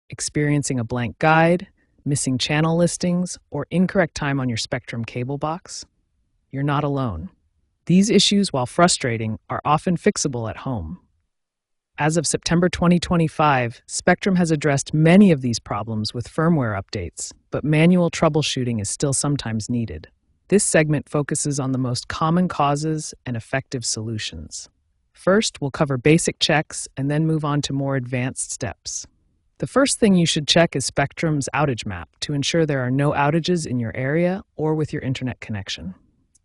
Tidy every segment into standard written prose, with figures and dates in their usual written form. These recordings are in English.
Experiencing a blank guide, missing channel listings, or incorrect time on your Spectrum cable box? You're not alone. These issues, while frustrating, are often fixable at home. As of September 2025, Spectrum has addressed many of these problems with firmware updates, but manual troubleshooting is still sometimes needed. This segment focuses on the most common causes and effective solutions. First, we'll cover basic checks and then move on to more advanced steps. The first thing you should check is Spectrum's outage map to ensure there are no outages in your area or with your internet connection.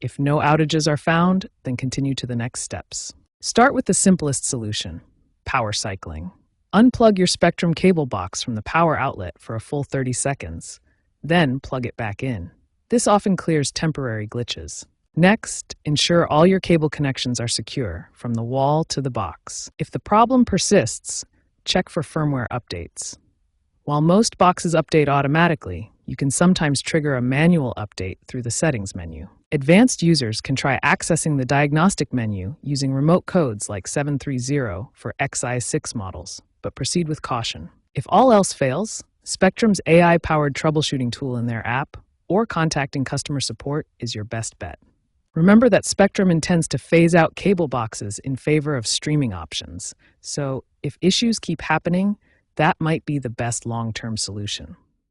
If no outages are found, then continue to the next steps. Start with the simplest solution: power cycling. Unplug your Spectrum cable box from the power outlet for a full 30 seconds, then plug it back in. This often clears temporary glitches. Next, ensure all your cable connections are secure, from the wall to the box. If the problem persists, check for firmware updates. While most boxes update automatically, you can sometimes trigger a manual update through the settings menu. Advanced users can try accessing the diagnostic menu using remote codes like 730 for Xi6 models, but proceed with caution. If all else fails, Spectrum's AI-powered troubleshooting tool in their app or contacting customer support is your best bet. Remember that Spectrum intends to phase out cable boxes in favor of streaming options, so if issues keep happening, that might be the best long-term solution.